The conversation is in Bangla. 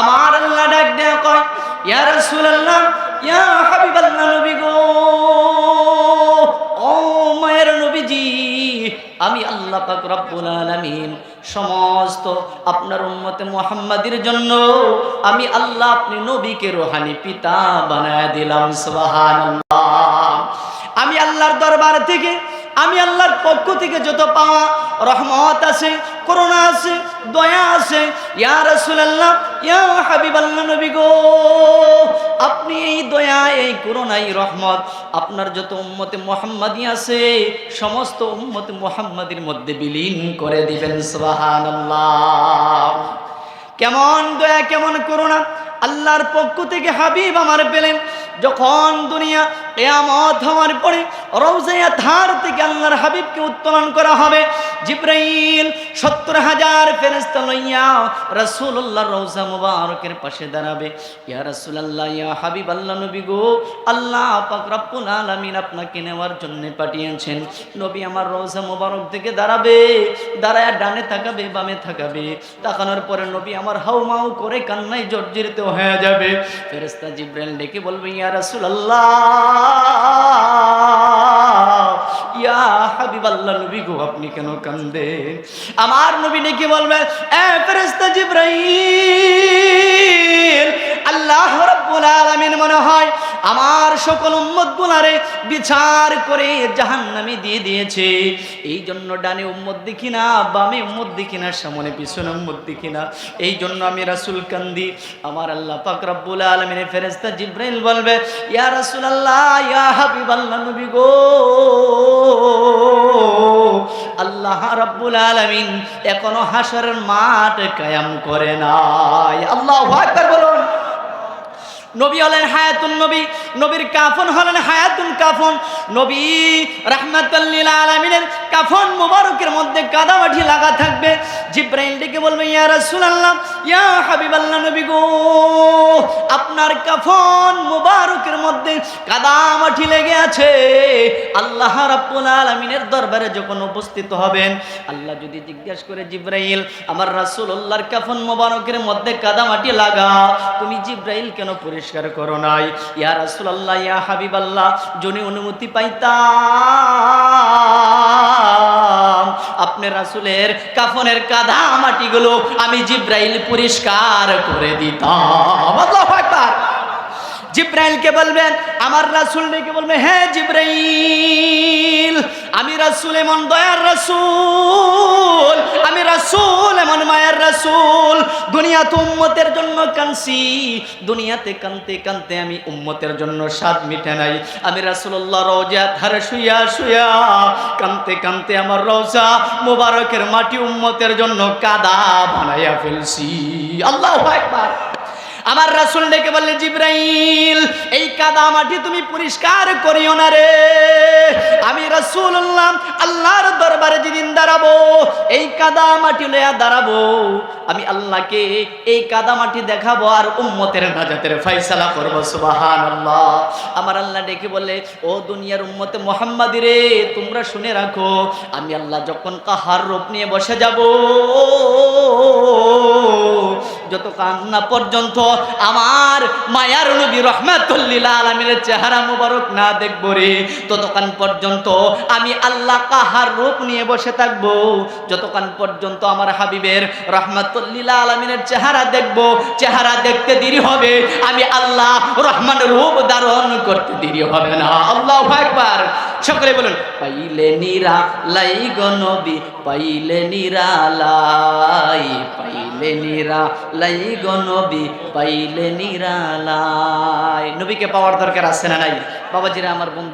আমার আল্লাহ ডাক দেয়া কয়, ইয়া রাসূলুল্লাহ, ইয়া হাবিবাল্লাহ, নবী গো, ও মায়ের নবীজি, আমি আল্লাহ পাক রব্বুল আলামিন সমস্ত আপনার উম্মতে মুহাম্মাদির জন্য আমি আল্লাহ আপনি নবীকে রূহানি পিতা বানায় দিলাম। সুবহানাল্লাহ। আমি আল্লাহর দরবার থেকে, আমি আল্লাহর পক্ষ থেকে যত পাওয়া রহমত আছে, করুণা আছে, দয়া আছে, ইয়া রাসূলুল্লাহ, ইয়া হাবিবাল্লাহ, নবী গো, আপনি এই দয়া, এই করুণা, এই রহমত আপনার যত উম্মতে মুহাম্মাদি আছে সমস্ত উম্মতে মুহাম্মাদির মধ্যে বিলীন করে দিবেন। সুবহানাল্লাহ। কেমন দয়া, কেমন করুণা আল্লাহর পক্ষ থেকে হাবিব আমার পেলেন। যখন দুনিয়া কিয়ামত হওয়ার পরে রওজায়ে তাহর থেকে আল্লাহর হাবিবকে উত্তোলন করা হবে, জিবরাইল ৭০,০০০ ফেরেশতা লইয়া রাসূলুল্লাহর রওজা মুবারকের পাশে দাঁড়াবে। ইয়া রাসূলুল্লাহ, ইয়া হাবিবাল্লাহ, নবী গো, আল্লাহ পাক রব্বুল আলামিন আপনাকে নেওয়ার জন্য পাঠিয়েছেন। নবী আমার রওজা মুবারক থেকে দাঁড়াবে, দাঁড়ায়া ডানে তাকাবে, বামে তাকাবে, তাকানোর পরে নবী আমার হাউমাউ করে কান্নায় জর্জরিত হয়ে যাবে। ফেরেশতা জিবরাইল ডেকে বলবে, ইয়া রাসূলুল্লাহ, ইয়া হাবিবাল্লাহ, নবী গো, আপনি কেন কান্দেন? আমার নবী ডেকে বলবে, এ ফেরেশতা জিবরাইল, আল্লাহ রাব্বুল আলামিন মনে হয় আমার সকল উম্মতগুলারে বিচার করে জাহান্নামে দিয়ে দিয়েছে। এই জন্য ডানে উম্মত দেখি না, বামে উম্মত দেখি না, সামনে পিছনে উম্মত দেখি না, এই জন্য আমি রাসূল কান্দি। আমার আল্লাহ পাক রব্বুল আলামিনের ফেরেশতা জিবরাইল বলবে, ইয়া রাসূলুল্লাহ, ইয়া হাবিবাল্লাহ, নবী গো, আল্লাহ রাব্বুল আলামিন এখনো হাশরের মাঠ কায়াম করে নাই। আল্লাহু আকবার বলুন। নবী হলেন হায়াতুন নবী, নবীর কাফন হলেন হায়াতুন কাফন। নবী রাহমাতুল লিল আলামিনের কাফন মুবারকের মধ্যে কাদামাটি লাগা থাকবে। জিবরাইল ডেকে বলবে, ইয়া রাসূলুল্লাহ, ইয়া হাবিবাল্লাহ, নবী গো, আপনার কাফন মুবারকের মধ্যে কাদামাটি লেগে আছে। আল্লাহ রাব্বুল আলামিনের দরবারে যখন উপস্থিত হবেন, আল্লাহ যদি জিজ্ঞেস করে, জিবরাইল, আমার রাসূলুল্লাহর কাফন মুবারকের মধ্যে কাদামাটি লাগা, তুমি জিবরাইল কেন পরিষ্কার করো নাই? ইয়া রাসূলুল্লাহ, ইয়া হাবিবাল্লাহ, যদি অনুমতি পাইতাম আপনি রাসূলের কাফনের কাদা মাটিগুলো আমি জিবরাইল পরিষ্কার করে দিতাম। আল্লাহু আকবার। জিবরাইলকে বলবেন, আমার রাসূল ডেকে বলবে, হ্যাঁ জিবরাইল, আমি রাসূল এমন দয়ার রাসূল, আমি রাসূল এমন মায়ার রাসূল, দুনিয়াতে উম্মতের জন্য কাঁদছি, দুনিয়াতে কাঁদতে কাঁদতে আমি উম্মতের জন্য স্বাদ মিটে নাই। আমি রাসূলুল্লাহ রওজা ধারে শুইয়া শুইয়া কাঁদতে কাঁদতে আমার রওজা মুবারকের মাটি উম্মতের জন্য কাদা বানাইয়া ফেলছি। আল্লাহু আকবার। আমার রাসূল ডেকে বললে, জিবরাইল, এই কাদা মাটি তুমি পরিষ্কার করিও না রে। আমি রাসূলুল্লাহ আল্লাহর দরবারে যেদিন দাঁড়াবো, এই কাদা মাটি লইয়া দাঁড়াবো, আমি আল্লাহকে এই কাদা মাটি দেখাবো আর উম্মতের নাজাতের ফয়সালা করব। সুবহানাল্লাহ। আমার আল্লাহ ডেকে বলে, ও দুনিয়ার উম্মতে মুহাম্মাদি রে, তোমরা শুনে রাখো, আমি আল্লাহ যখন কাহার রূপ নিয়ে বসে যাব, যতক্ষণ না পর্যন্ত আমার মায়ার নবী রাহমাতুল লিল আলামিনের চেহারা মুবারক না দেখব রে, ততক্ষণ পর্যন্ত আমি আল্লাহ কাহার রূপ নিয়ে বসে থাকব। যতক্ষণ পর্যন্ত আমার হাবিবের রাহমাতুল লিল আলামিনের চেহারা দেখব, চেহারা দেখতে দেরি হবে, আমি আল্লাহ রহমানের রূপ ধারণ করতে দেরি হবে না। আল্লাহু আকবার। সকলে বলুন, পাইলে নিরালাই গো নবী, পাইলে নিরালাই, পাইলে নিরালাই গো নবী, পাইলে নিরালাই। নবীকে পাওয়ার দরকার আছে না নাই? বাবাজিরা, আমার বন্ধু